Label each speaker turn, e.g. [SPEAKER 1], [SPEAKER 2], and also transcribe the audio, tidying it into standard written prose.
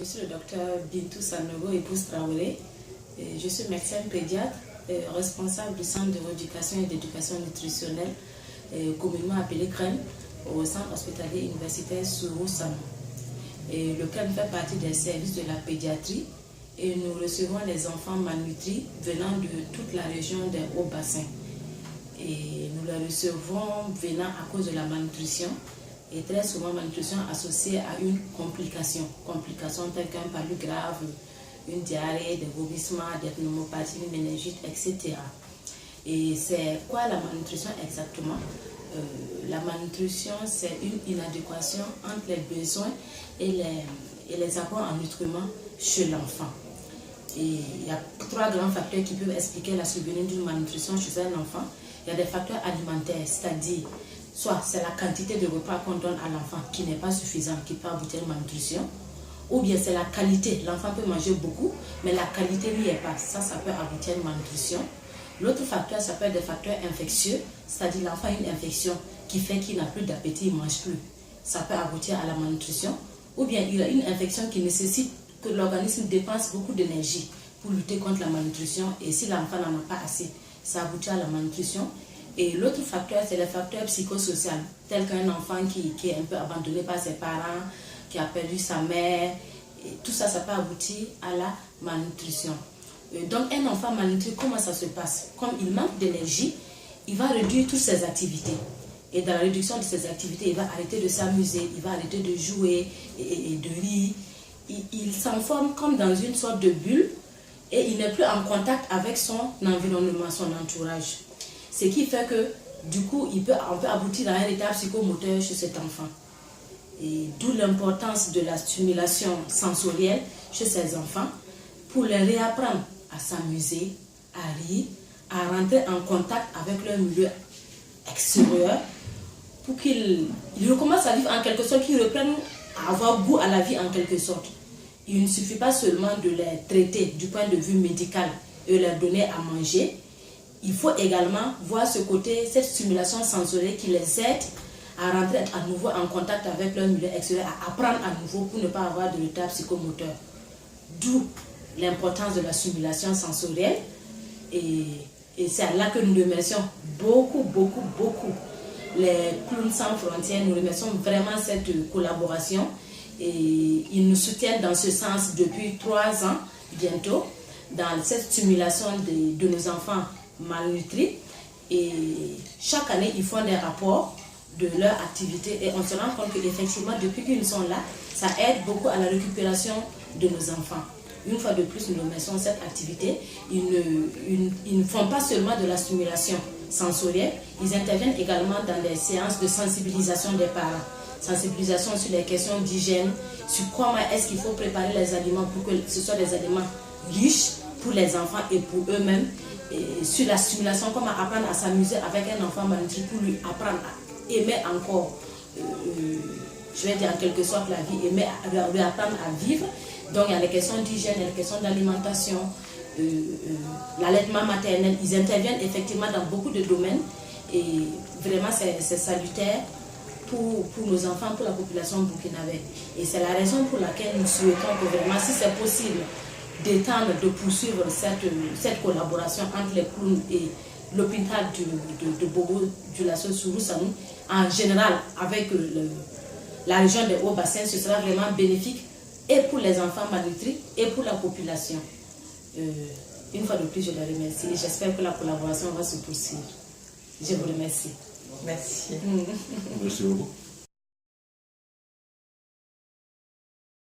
[SPEAKER 1] Je suis le docteur Bintou Sanogo, épouse Traoré. Je suis médecin pédiatre, responsable du centre de rééducation et d'éducation nutritionnelle, communément appelé CREN, au centre hospitalier universitaire Sourou Samou. Le CREN fait partie des services de la pédiatrie et nous recevons les enfants malnutris venant de toute la région des Hauts-Bassins. Et nous les recevons venant à cause de la malnutrition, et très souvent malnutrition associée à une complication telle qu'un palu grave, une diarrhée, des vomissements, des pneumopathies, une méningite, etc. Et c'est quoi la malnutrition exactement? La malnutrition, c'est une inadéquation entre les besoins et les apports en nutriments chez l'enfant. Et il y a trois grands facteurs qui peuvent expliquer la survenue d'une malnutrition chez un enfant. Il y a des facteurs alimentaires, c'est-à-dire soit c'est la quantité de repas qu'on donne à l'enfant qui n'est pas suffisante, qui peut aboutir à une malnutrition, ou bien c'est la qualité. L'enfant peut manger beaucoup, mais la qualité lui est pas. Ça peut aboutir à une malnutrition. L'autre facteur, ça peut être des facteurs infectieux, c'est-à-dire l'enfant a une infection qui fait qu'il n'a plus d'appétit, il ne mange plus. Ça peut aboutir à la malnutrition. Ou bien il a une infection qui nécessite que l'organisme dépense beaucoup d'énergie pour lutter contre la malnutrition. Et si l'enfant n'en a pas assez, ça aboutit à la malnutrition. Et l'autre facteur, c'est le facteur psychosocial, tel qu'un enfant qui est un peu abandonné par ses parents, qui a perdu sa mère. Et tout ça, ça peut aboutir à la malnutrition. Donc un enfant malnutri, comment ça se passe? Comme il manque d'énergie, il va réduire toutes ses activités. Et dans la réduction de ses activités, il va arrêter de s'amuser, il va arrêter de jouer et de rire. Il s'enforme comme dans une sorte de bulle et il n'est plus en contact avec son environnement, son entourage. Ce qui fait que, du coup, on peut aboutir à un état psychomoteur chez cet enfant. Et d'où l'importance de la stimulation sensorielle chez ces enfants pour les réapprendre à s'amuser, à rire, à rentrer en contact avec leur milieu extérieur pour qu'ils recommencent à vivre en quelque sorte, qu'ils reprennent à avoir goût à la vie en quelque sorte. Il ne suffit pas seulement de les traiter du point de vue médical et leur donner à manger. Il faut également voir ce côté, cette stimulation sensorielle qui les aide à rentrer à nouveau en contact avec leur milieu extérieur, à apprendre à nouveau pour ne pas avoir de retard psychomoteur. D'où l'importance de la stimulation sensorielle. Et c'est là que nous remercions beaucoup les Clowns sans frontières. Nous remercions vraiment cette collaboration. Et ils nous soutiennent dans ce sens depuis 3 ans bientôt, dans cette stimulation de nos enfants malnutris. Et chaque année, ils font des rapports de leur activité et on se rend compte qu'effectivement, depuis qu'ils sont là, ça aide beaucoup à la récupération de nos enfants. Une fois de plus, nous remercions cette activité. Ils ne font pas seulement de la stimulation sensorielle, ils interviennent également dans des séances de sensibilisation des parents. Sensibilisation sur les questions d'hygiène, sur comment est-ce qu'il faut préparer les aliments pour que ce soit des aliments riches pour les enfants et pour eux-mêmes. Et sur la stimulation, comment apprendre à s'amuser avec un enfant malnutri pour lui apprendre à aimer encore, je vais dire en quelque sorte la vie, aimer, lui apprendre à vivre. Donc il y a les questions d'hygiène, il y a les questions d'alimentation, l'allaitement maternel. Ils interviennent effectivement dans beaucoup de domaines et vraiment c'est salutaire pour nos enfants, pour la population burkinabé. Et c'est la raison pour laquelle nous souhaitons que vraiment, si c'est possible, d'étendre, de poursuivre cette collaboration entre les clowns et l'hôpital de Bobo, du Lasso Sourou Samou, en général avec la région des Hauts-Bassins, ce sera vraiment bénéfique et pour les enfants malnutris et pour la population. Une fois de plus, je les remercie et j'espère que la collaboration va se poursuivre. Je vous remercie.
[SPEAKER 2] Merci.
[SPEAKER 3] Merci beaucoup.